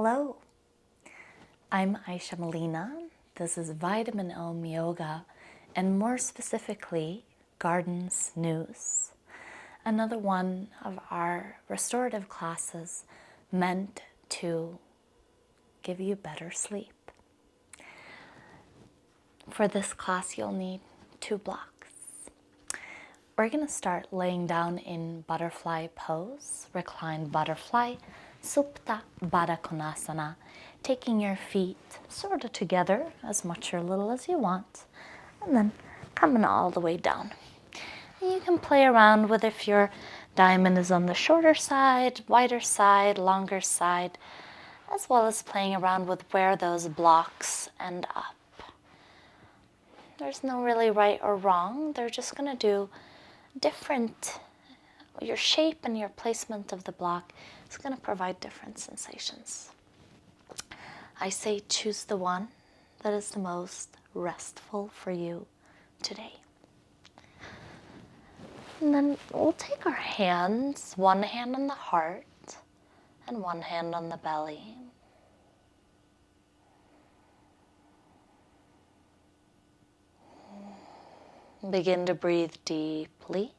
Hello, I'm Aisha Melina. This is Vitamin Om Yoga, and more specifically, Garden Snooze, another one of our restorative classes meant to give you better sleep. For this class, you'll need 2 blocks. We're going to start laying down in butterfly pose, reclined butterfly, Supta Baddha Konasana, taking your feet sort of together, as much or little as you want, and then coming all the way down. And you can play around with if your diamond is on the shorter side, wider side, longer side, as well as playing around with where those blocks end up. There's no really right or wrong. They're just going to do different. Your shape and your placement of the block is going to provide different sensations. I say choose the one that is the most restful for you today. And then we'll take our hands, one hand on the heart and one hand on the belly. Begin to breathe deeply.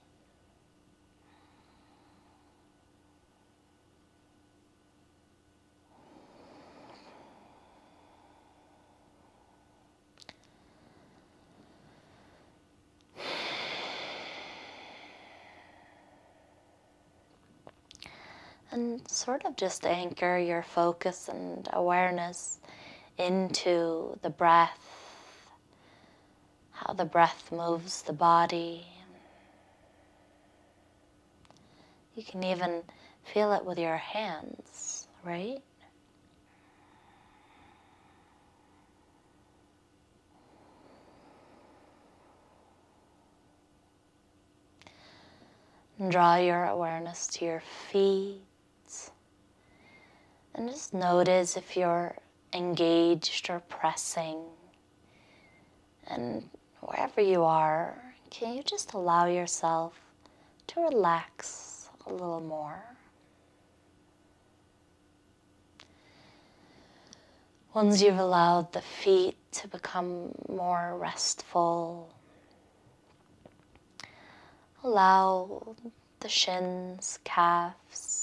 And sort of just anchor your focus and awareness into the breath, how the breath moves the body. You can even feel it with your hands, right? And draw your awareness to your feet. And just notice if you're engaged or pressing. And wherever you are, can you just allow yourself to relax a little more? Once you've allowed the feet to become more restful, allow the shins, calves,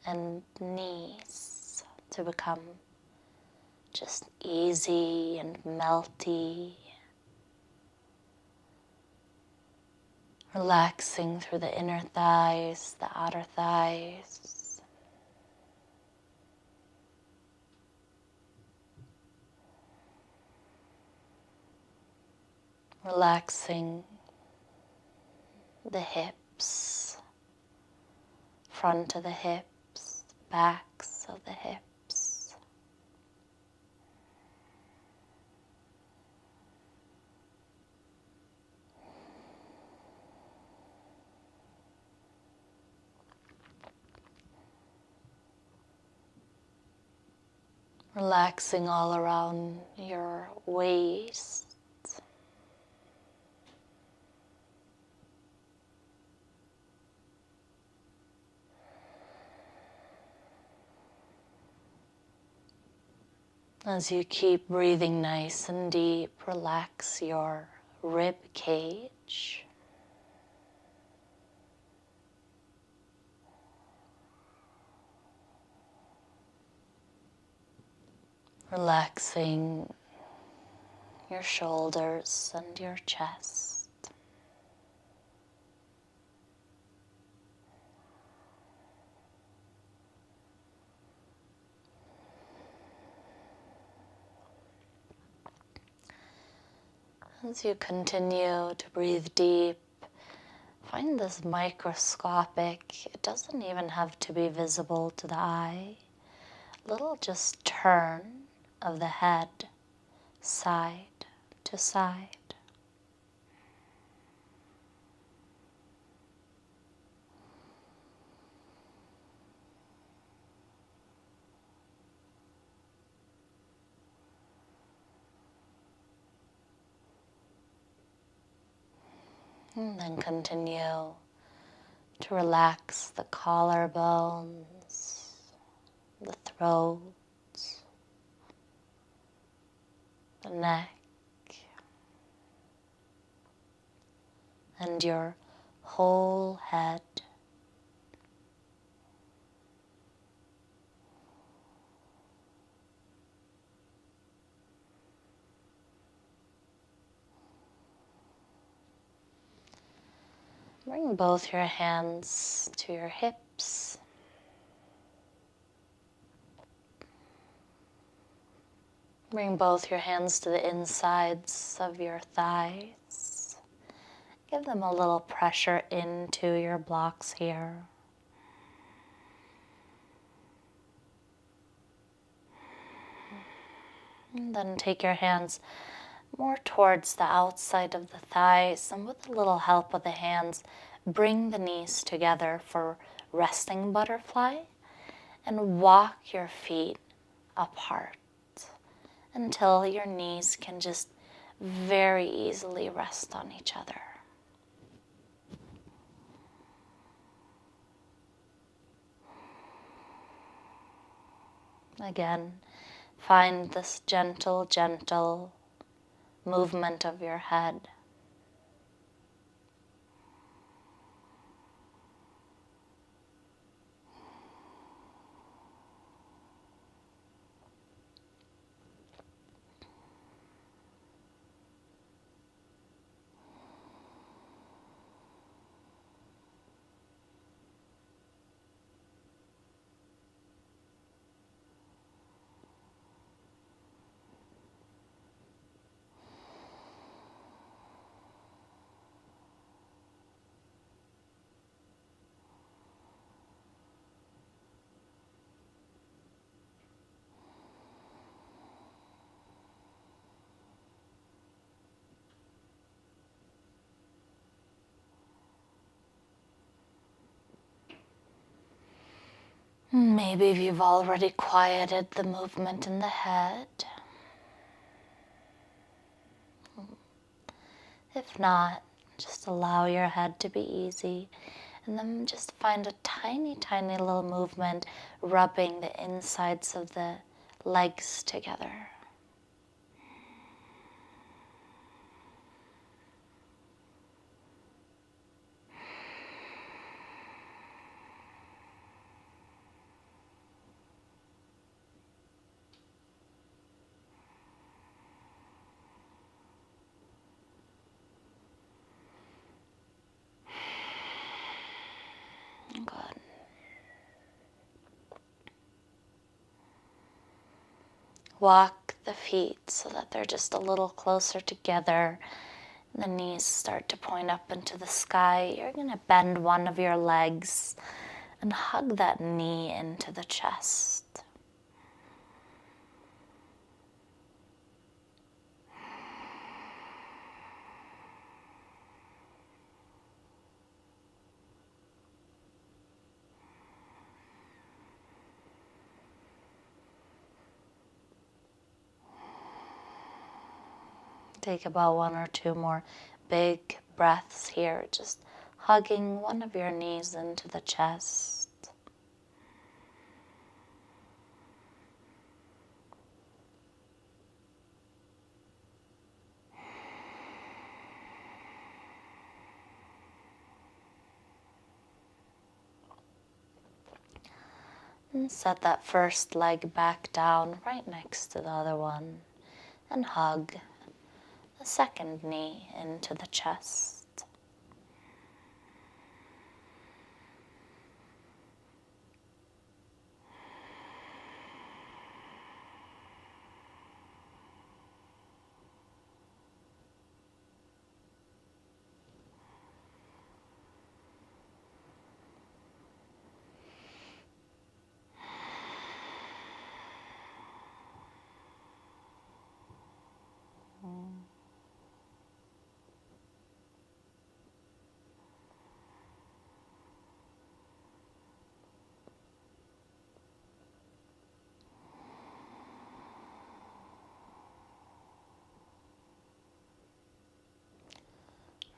and knees to become just easy and melty, relaxing through the inner thighs, the outer thighs. Relaxing the hips, front of the hips, backs of the hips. Relaxing all around your waist. As you keep breathing nice and deep, relax your rib cage. Relaxing your shoulders and your chest. As you continue to breathe deep, find this microscopic, it doesn't even have to be visible to the eye, little just turn of the head, side to side. And then continue to relax the collarbones, the throat, the neck, and your whole head. Bring both your hands to your hips. Bring both your hands to the insides of your thighs. Give them a little pressure into your blocks here. And then take your hands more towards the outside of the thighs, and with a little help of the hands, bring the knees together for resting butterfly and walk your feet apart until your knees can just very easily rest on each other. Again, find this gentle, gentle movement of your head. Maybe if you've already quieted the movement in the head. If not, just allow your head to be easy, and then just find a tiny, tiny little movement rubbing the insides of the legs together. Good. Walk the feet so that they're just a little closer together. The knees start to point up into the sky. You're going to bend one of your legs and hug that knee into the chest. Take about 1 or 2 more big breaths here, just hugging one of your knees into the chest. And set that first leg back down right next to the other one and hug the second knee into the chest.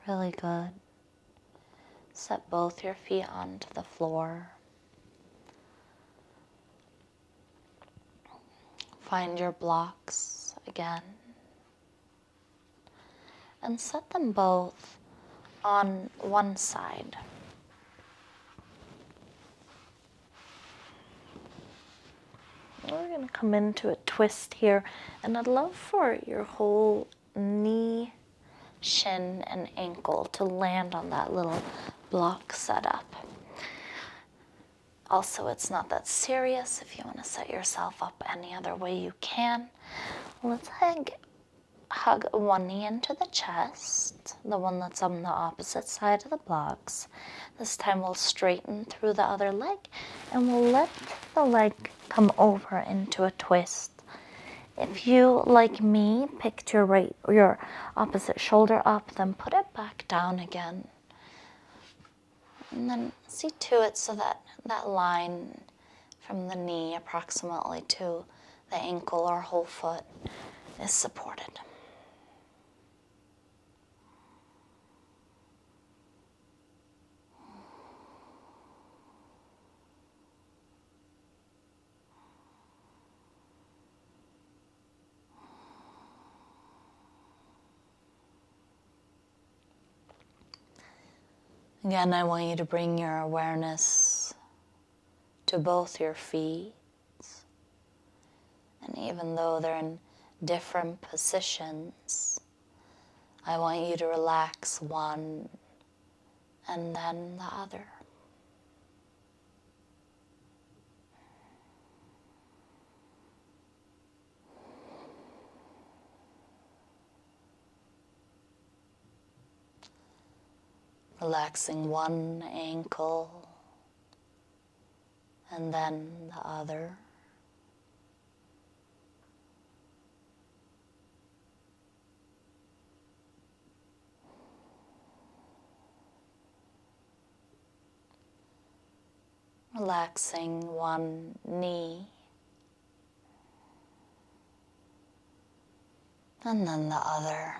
Really good. Set both your feet onto the floor. Find your blocks again and set them both on one side. We're going to come into a twist here, and I'd love for your whole knee, shin, and ankle to land on that little block setup. Also, it's not that serious. If you want to set yourself up any other way, you can. Let's hug one knee into the chest, the one that's on the opposite side of the blocks. This time we'll straighten through the other leg, and we'll let the leg come over into a twist. If you, like me, picked your opposite shoulder up, then put it back down again. And then see to it so that that line from the knee approximately to the ankle or whole foot is supported. Again, I want you to bring your awareness to both your feet. And even though they're in different positions, I want you to relax one and then the other. Relaxing one ankle and then the other. Relaxing one knee and then the other.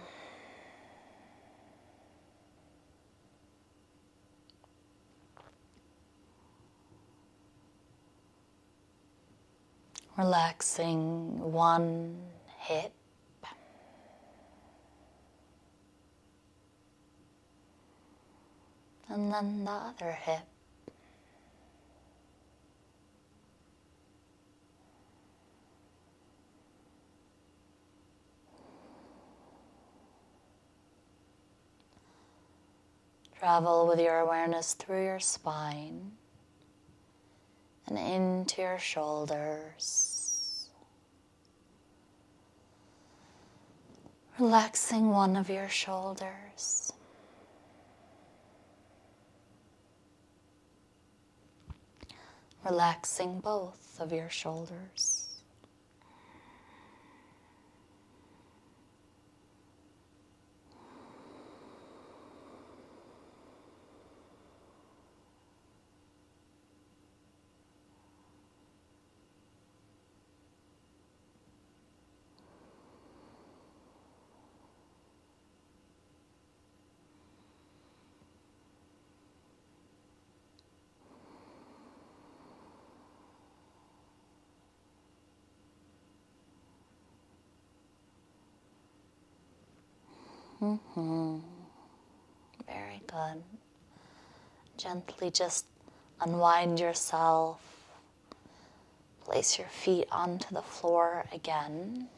Relaxing one hip and then the other hip. Travel with your awareness through your spine and into your shoulders. Relaxing one of your shoulders. Relaxing both of your shoulders. Very good. Gently just unwind yourself. Place your feet onto the floor again.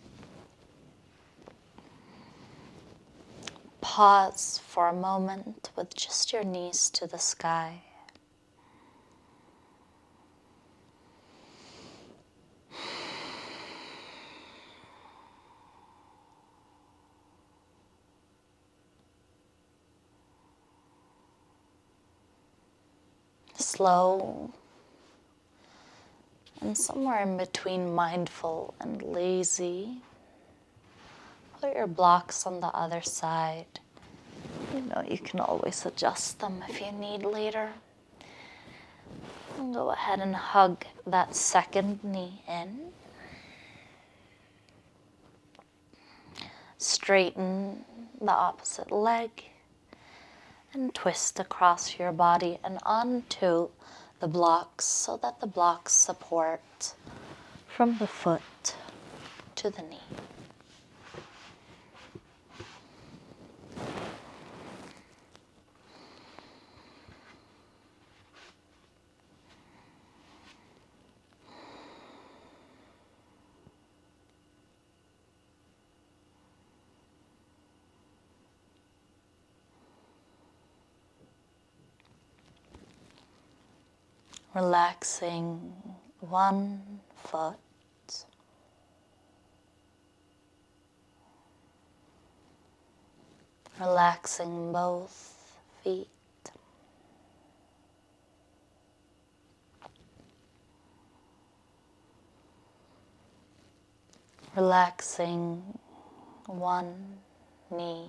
Pause for a moment with just your knees to the sky. Slow and somewhere in between mindful and lazy. Put your blocks on the other side. You know, you can always adjust them if you need later. And go ahead and hug that second knee in. Straighten the opposite leg and twist across your body and onto the blocks so that the blocks support from the foot to the knee. Relaxing one foot, relaxing both feet, relaxing one knee,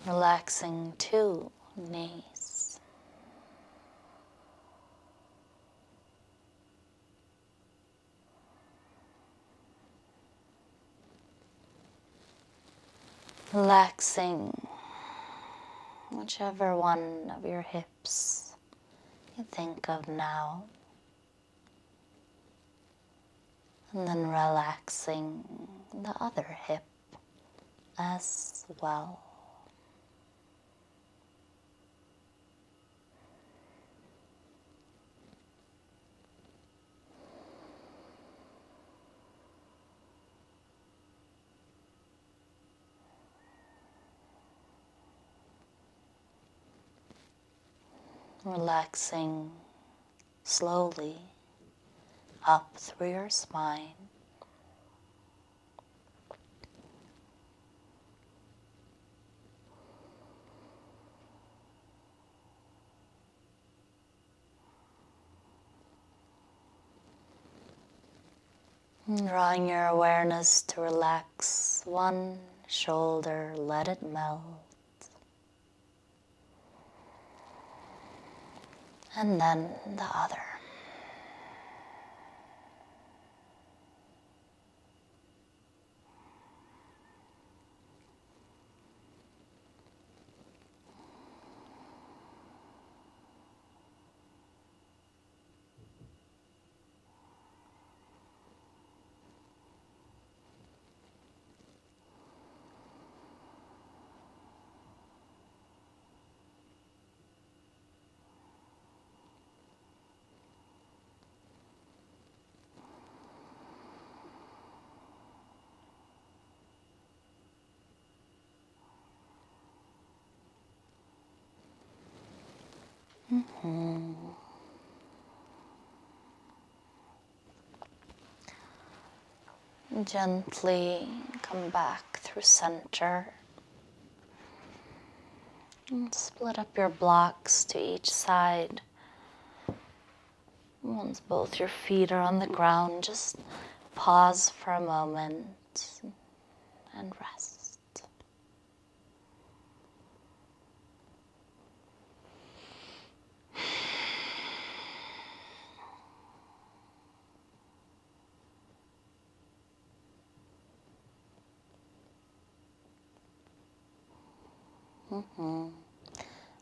relaxing two knees, relaxing whichever one of your hips you think of now, and then relaxing the other hip as well. Relaxing slowly up through your spine, drawing your awareness to relax one shoulder, let it melt, and then the other. Gently come back through center and split up your blocks to each side. Once both your feet are on the ground, just pause for a moment and rest.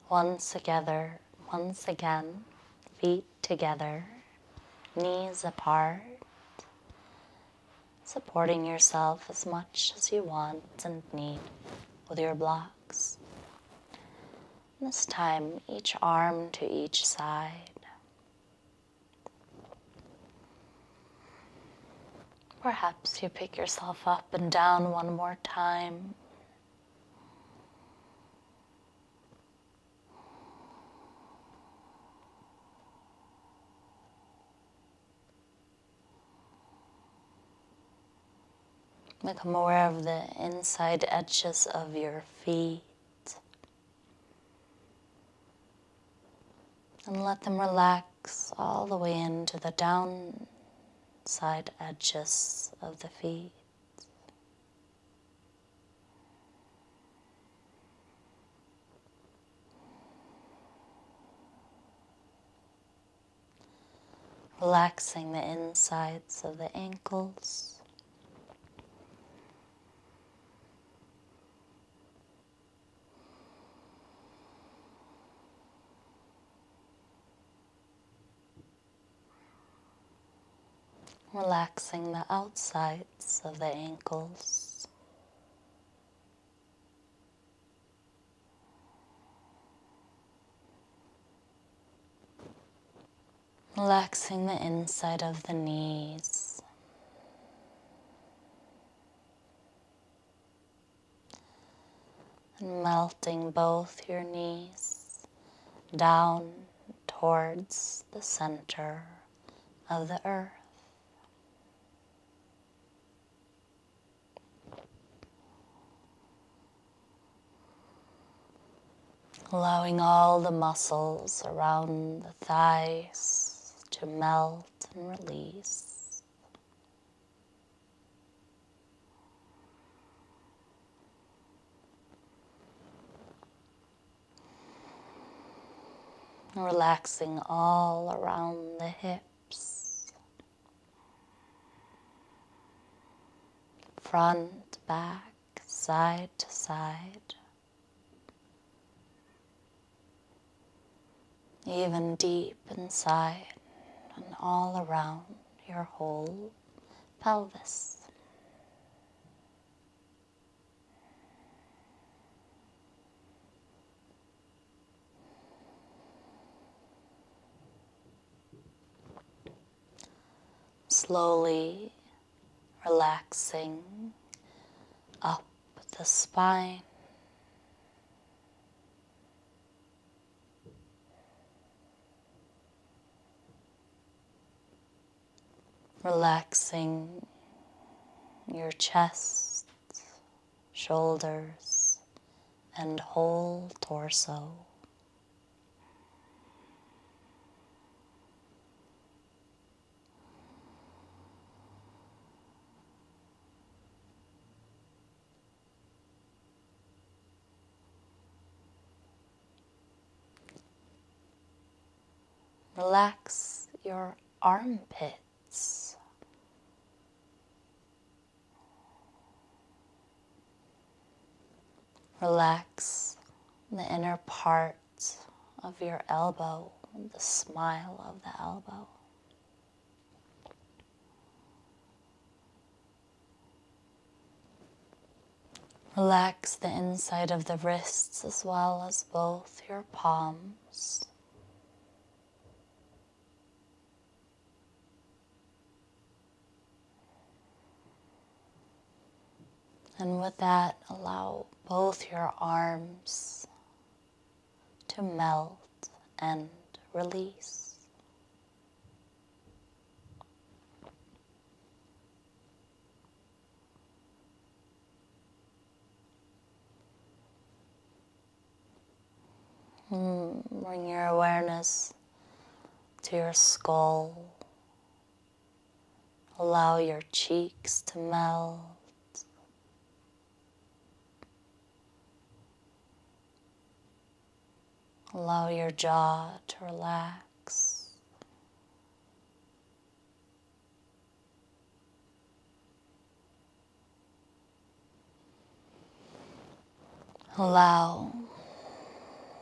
Once together, once again, feet together, knees apart, supporting yourself as much as you want and need with your blocks. This time, each arm to each side. Perhaps you pick yourself up and down one more time. Become aware of the inside edges of your feet and let them relax all the way into the downside edges of the feet. Relaxing the insides of the ankles. Relaxing the outsides of the ankles. Relaxing the inside of the knees. And melting both your knees down towards the center of the earth. Allowing all the muscles around the thighs to melt and release. Relaxing all around the hips, front, back, side to side, even deep inside and all around your whole pelvis. Slowly relaxing up the spine, relaxing your chest, shoulders, and whole torso. Relax your armpits. Relax the inner part of your elbow, the smile of the elbow. Relax the inside of the wrists as well as both your palms. And with that, allow both your arms to melt and release. Bring your awareness to your skull. Allow your cheeks to melt. Allow your jaw to relax. Allow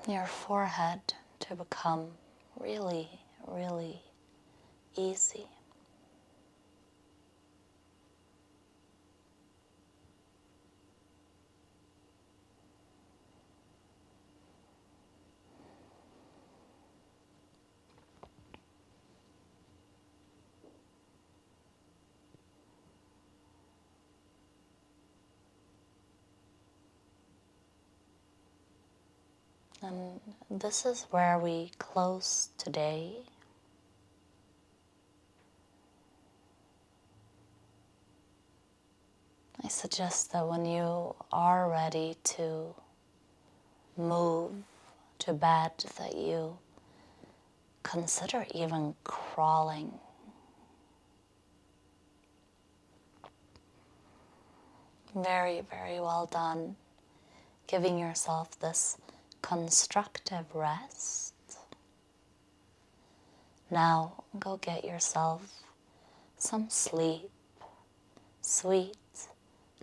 your forehead to become really, really easy. And this is where we close today. I suggest that when you are ready to move to bed, that you consider even crawling. Very, very well done. Giving yourself this constructive rest. Now go get yourself some sleep, sweet,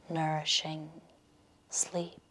nourishing sleep.